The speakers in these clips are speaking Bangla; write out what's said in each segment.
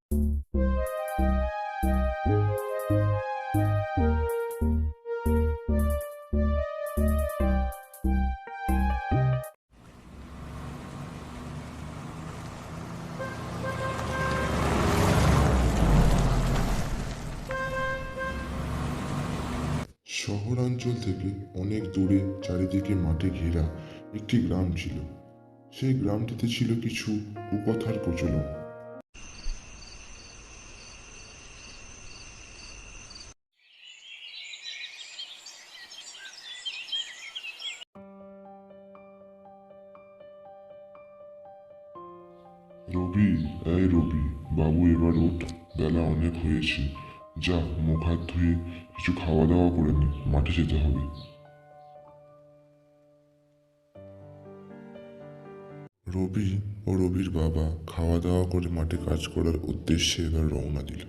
শহরাঞ্চল থেকে অনেক দূরে চারিদিকে মাঠে ঘেরা একটি গ্রাম ছিল। সেই গ্রামটিতে ছিল কিছু কুকথার প্রচলন। রবি, এই রবি, বাবু এবার ওঠ, বেলা অনেক হয়েছে। যা, মুখ হাত ধুয়ে কিছু খাওয়া দাওয়া করে নে, মাঠে যেতে হবে। রবি ও রবির বাবা খাওয়া দাওয়া করে মাঠে কাজ করার উদ্দেশ্যে এবার রওনা দিল।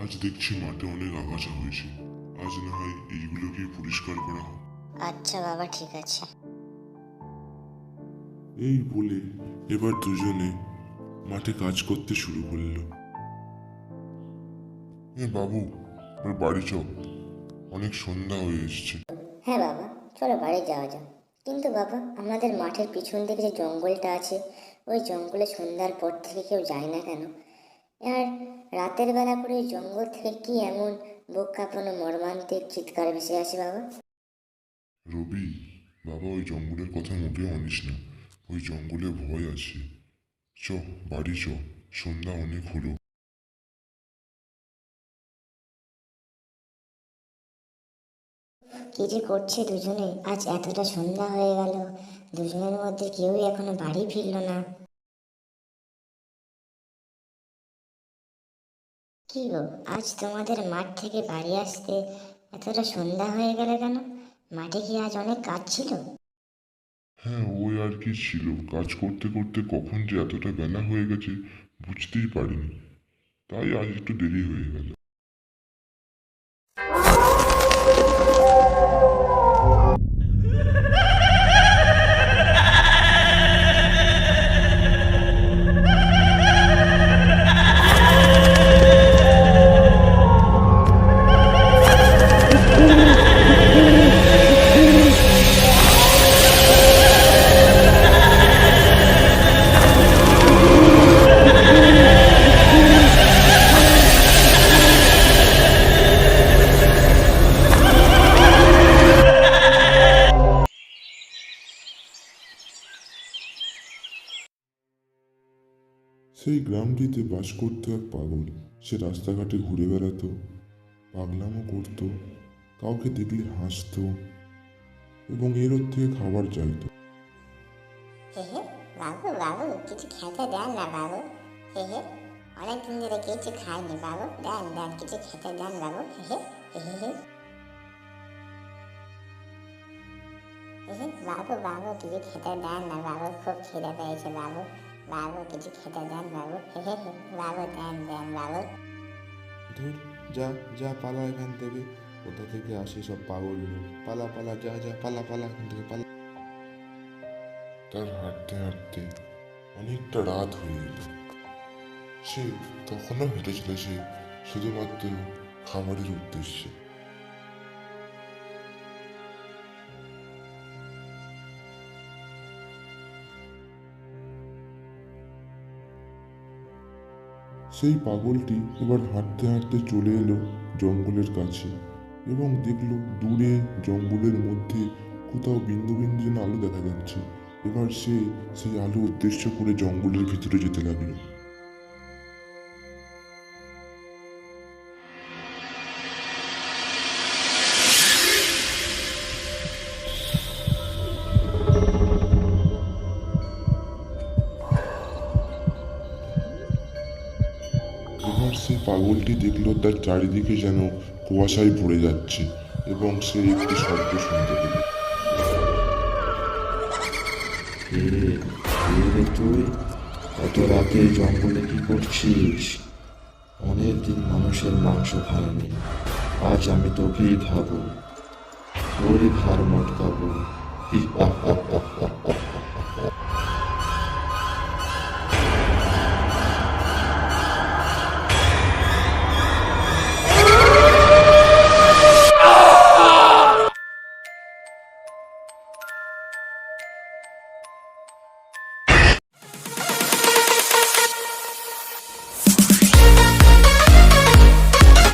আজ দেখছি মাঠে অনেক আগাছা হয়েছে, আজ না হয় এইগুলোকে পরিষ্কার করা হোক। আচ্ছা বাবা, ঠিক আছে। এই বলে এবার দুজনে মাঠে কাজ করতে শুরু করলো। বাবু, এবার বাড়ি চল, অনেক সন্ধ্যা হয়ে এসছে। হ্যাঁ বাবা, চলো বাড়ি যাওয়া যাক। কিন্তু বাবা, আমাদের মাঠের পিছন দিকে যে জঙ্গলটা আছে, ওই জঙ্গলে সন্ধ্যার পর থেকে কেউ যায় না কেন? আর রাতের বেলা করে ওই জঙ্গল থেকে কি এমন বুক কাঁপানো মর্মান্তিক চিৎকার ভেসে আসে বাবা? রবি, বাবা ওই জঙ্গলের কথা মোটেও আনিস না, ওই জঙ্গলে ভয় আছে। চ, বাড়ি চ, সন্ধ্যা অনেক হলো। কি যে করছে দুজনে, আজ এতটা সন্ধ্যা হয়ে গেল, দুজনের মধ্যে কেউই এখনো বাড়ি ফিরলো না। কি গো, আজ তোমাদের মাঠ থেকে বাড়ি আসতে এতটা সন্ধ্যা হয়ে গেল কেন? মাঠে কি আজ অনেক কাজ ছিল? হ্যাঁ, ওই আর কি ছিল, কাজ করতে করতে কখন যে এতটা বেলা হয়ে গেছে বুঝতেই পারিনি, তাই আজ একটু দেরি হয়ে গেল। সেই গ্রামটিতে বাস করতো এক পাগল। সে রাস্তাঘাটে ঘুরে বেড়াতো, পাগলামো করতো, কাউকে দেখলে হাসতো এবং এর থেকে খাবার চাইতো। হে, বাবু বাবু, কিছু খেতে দেন না বাবু। হে, অনেকদিন ধরে কিছু খাইনি বাবু, দেন দেন, কিছু খেতে দেন বাবু। হে হে বাবু বাবু, কিছু খেতে দেন না বাবু, খুব খিদে পেয়েছে বাবু। বাবু, কিছু খেতে দেন বাবু। হে বাবু, দেন দেন বাবু। ধুর, যা যা, পালা এখান থেকে। কোথা থেকে আসে সব পাগল লোক? পালা পালা, যা যা, পালা পালা এখান থেকে, পালা। তার হাঁটতে হাঁটতে অনেকটা রাত হয়ে এলো। সে তখনও হেঁটে চলেছে শুধুমাত্র খাবারের উদ্দেশ্যে। সেই পাগলটি এবার হাঁটতে হাঁটতে চলে এলো জঙ্গলের কাছে এবং দেখলো দূরে জঙ্গলের মধ্যে কোথাও বিন্দু বিন্দু যেন আলো দেখা যাচ্ছে। এবার সে সেই আলো উদ্দেশ্য করে জঙ্গলের ভিতরে যেতে লাগলো। এবার সে পাগলটি দেখলো তার চারিদিকে যেন কুয়াশায় ভরে যাচ্ছে এবং সে একটি শব্দ শুনতে পেল। রে তুই এত রাতে জঙ্গলে কি করছিস? অনেকদিন মানুষের মাংস খায়নি, আজ আমি তোকেই খাবো, তোরই ঘাড় মটকাবো। হি হা হা হা হা।